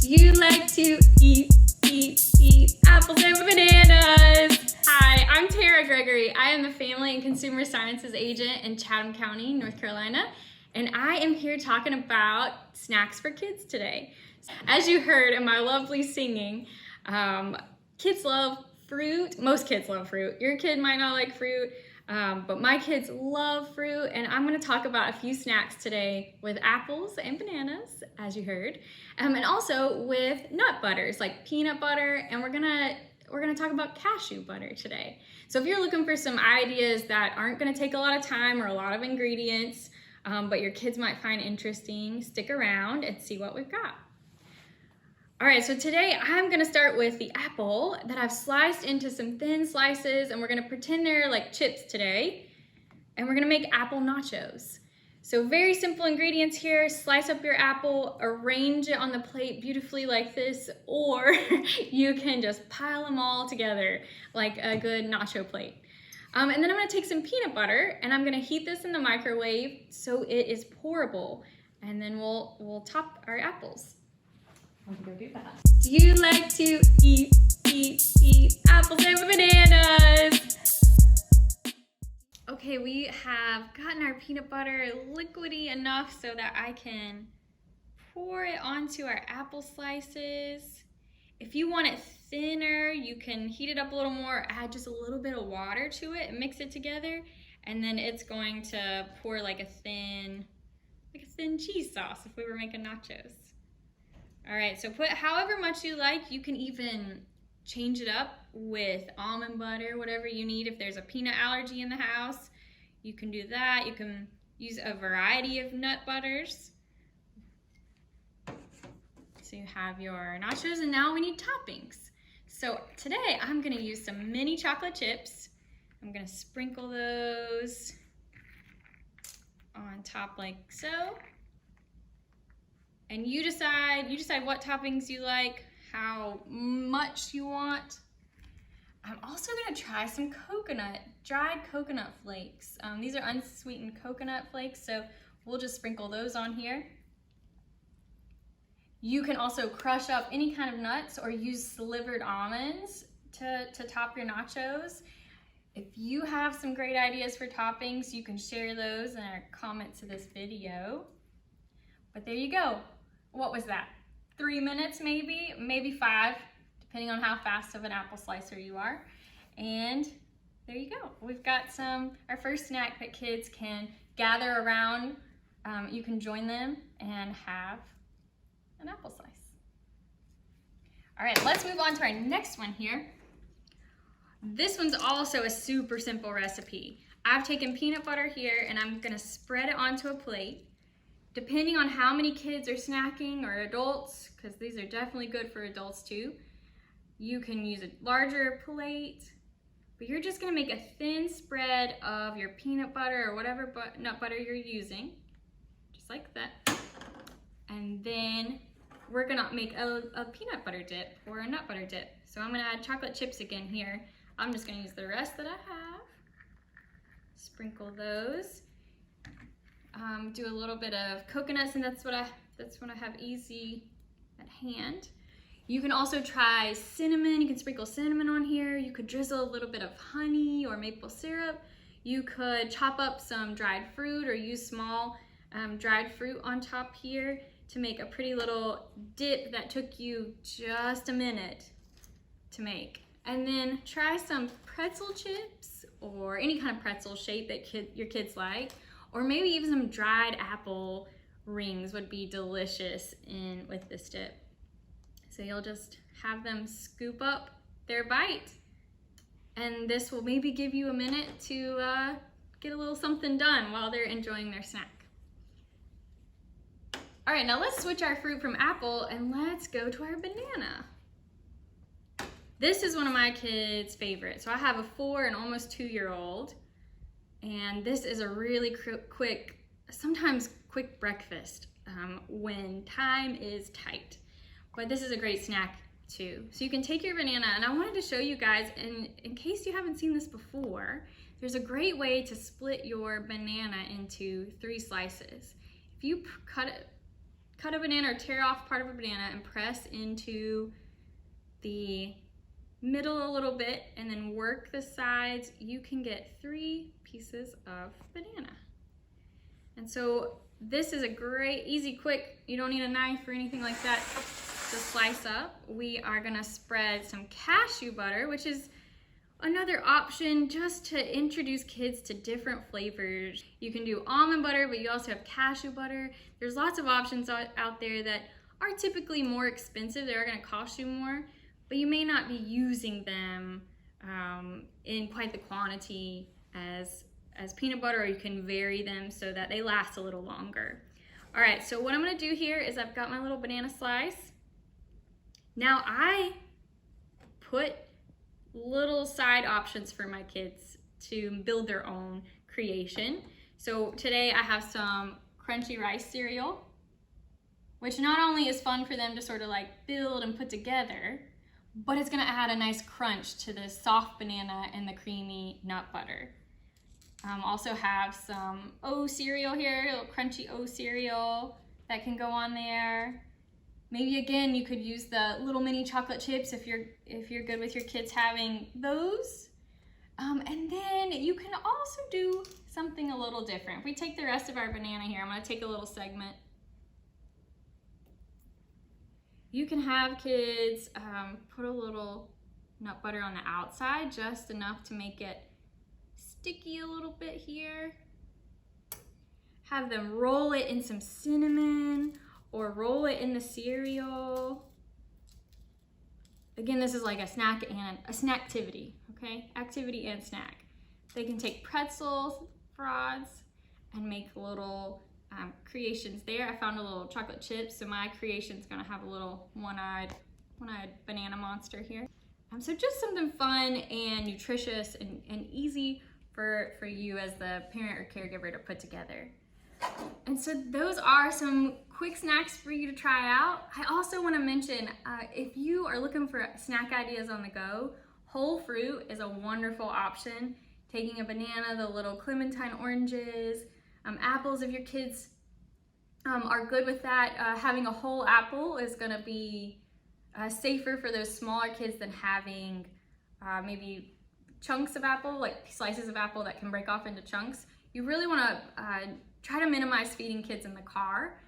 Do you like to eat apples and bananas? Hi, I'm Gregory. I am the Family and Consumer Sciences Agent in Chatham County, North Carolina, and I am here talking about snacks for kids today. As you heard in my lovely singing, kids love fruit. Most kids love fruit. Your kid might not like fruit, but my kids love fruit, and I'm going to talk about a few snacks today with apples and bananas, as you heard, and also with nut butters like peanut butter, and we're gonna talk about cashew butter today. So if you're looking for some ideas that aren't going to take a lot of time or a lot of ingredients, but your kids might find interesting, stick around and see what we've got. All right, so today I'm gonna start with the apple that I've sliced into some thin slices, and we're gonna pretend they're like chips today, and we're gonna make apple nachos. So very simple ingredients here. Slice up your apple, arrange it on the plate beautifully like this, or you can just pile them all together like a good nacho plate. And then I'm gonna take some peanut butter, and I'm gonna heat this in the microwave so it is pourable, and then we'll top our apples. I'm gonna do that. Do you like to eat apples and bananas? Okay, we have gotten our peanut butter liquidy enough so that I can pour it onto our apple slices. If you want it thinner, you can heat it up a little more, add just a little bit of water to it and mix it together, and then it's going to pour like a thin cheese sauce if we were making nachos. All right, so put however much you like. You can even change it up with almond butter, whatever you need. If there's a peanut allergy in the house, you can do that. You can use a variety of nut butters. So you have your nachos, and now we need toppings. So today I'm gonna use some mini chocolate chips. I'm gonna sprinkle those on top like so. And you decide what toppings you like, how much you want. I'm also gonna try some dried coconut flakes. These are unsweetened coconut flakes, so we'll just sprinkle those on here. You can also crush up any kind of nuts or use slivered almonds to top your nachos. If you have some great ideas for toppings, you can share those in our comments to this video. But there you go. What was that? 3 minutes maybe 5, depending on how fast of an apple slicer you are. And there you go. We've got our first snack that kids can gather around. You can join them and have an apple slice. All right, let's move on to our next one here. This one's also a super simple recipe. I've taken peanut butter here, and I'm gonna spread it onto a plate. Depending on how many kids are snacking or adults, because these are definitely good for adults too, you can use a larger plate, but you're just gonna make a thin spread of your peanut butter or whatever nut butter you're using, just like that. And then we're gonna make a peanut butter dip or a nut butter dip. So I'm gonna add chocolate chips again here. I'm just gonna use the rest that I have. Sprinkle those. Do a little bit of coconuts, and that's what I have easy at hand. You can also try cinnamon. You can sprinkle cinnamon on here. You could drizzle a little bit of honey or maple syrup. You could chop up some dried fruit or use small dried fruit on top here to make a pretty little dip that took you just a minute to make. And then try some pretzel chips or any kind of pretzel shape that your kids like. Or maybe even some dried apple rings would be delicious with this dip. So you'll just have them scoop up their bite. And this will maybe give you a minute to get a little something done while they're enjoying their snack. All right, now let's switch our fruit from apple and let's go to our banana. This is one of my kids' favorites. So I have a 4 and almost 2-year-old. And this is a really quick, sometimes quick breakfast when time is tight. But this is a great snack too. So you can take your banana, and I wanted to show you guys, in case you haven't seen this before, there's a great way to split your banana into 3 slices. If you cut it cut a banana or tear off part of a banana and press into the middle a little bit and then work the sides, you can get 3 pieces of banana. And so this is a great, easy, quick, you don't need a knife or anything like that to slice up. We are gonna spread some cashew butter, which is another option just to introduce kids to different flavors. You can do almond butter, but you also have cashew butter. There's lots of options out there that are typically more expensive. They are gonna cost you more, but you may not be using them in quite the quantity as peanut butter, or you can vary them so that they last a little longer. All right, so what I'm gonna do here is I've got my little banana slice. Now I put little side options for my kids to build their own creation. So today I have some crunchy rice cereal, which not only is fun for them to sort of like build and put together, but it's gonna add a nice crunch to the soft banana and the creamy nut butter. Also have some O cereal here, a little crunchy O cereal that can go on there. Maybe again, you could use the little mini chocolate chips if you're good with your kids having those. And then you can also do something a little different. If we take the rest of our banana here, I'm gonna take a little segment. You can have kids put a little nut butter on the outside, just enough to make it sticky a little bit here. Have them roll it in some cinnamon or roll it in the cereal. Again, this is like a snack and a snacktivity, okay? Activity and snack. They can take pretzel rods and make little creations there. I found a little chocolate chip, so my creation's gonna have a little one-eyed banana monster here. So just something fun and nutritious and easy for you as the parent or caregiver to put together. And so those are some quick snacks for you to try out. I also want to mention, if you are looking for snack ideas on the go, whole fruit is a wonderful option. Taking a banana, the little clementine oranges, apples if your kids are good with that. Having a whole apple is going to be safer for those smaller kids than having maybe chunks of apple, like slices of apple that can break off into chunks. You really want to try to minimize feeding kids in the car.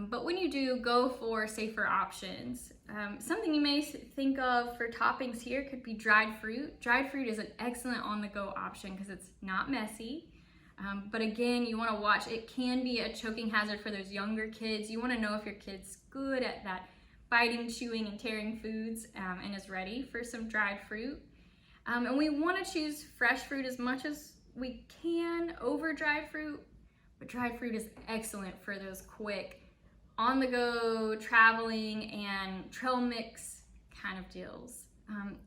But when you do, go for safer options. Something you may think of for toppings here could be dried fruit. Dried fruit is an excellent on-the-go option because it's not messy. But again, you want to watch. It can be a choking hazard for those younger kids. You want to know if your kid's good at that biting, chewing, and tearing foods and is ready for some dried fruit. And we want to choose fresh fruit as much as we can over dried fruit. But dried fruit is excellent for those quick, on-the-go, traveling, and trail mix kind of deals.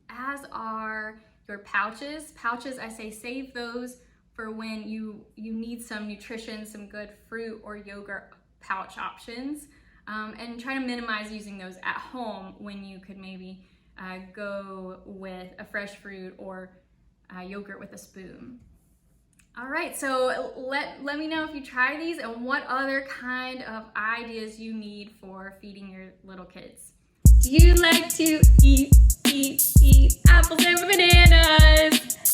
As are your pouches. Pouches, I say save those for when you need some nutrition, some good fruit or yogurt pouch options. And try to minimize using those at home when you could maybe go with a fresh fruit or yogurt with a spoon. All right, so let me know if you try these and what other kind of ideas you need for feeding your little kids. Do you like to eat apples and bananas?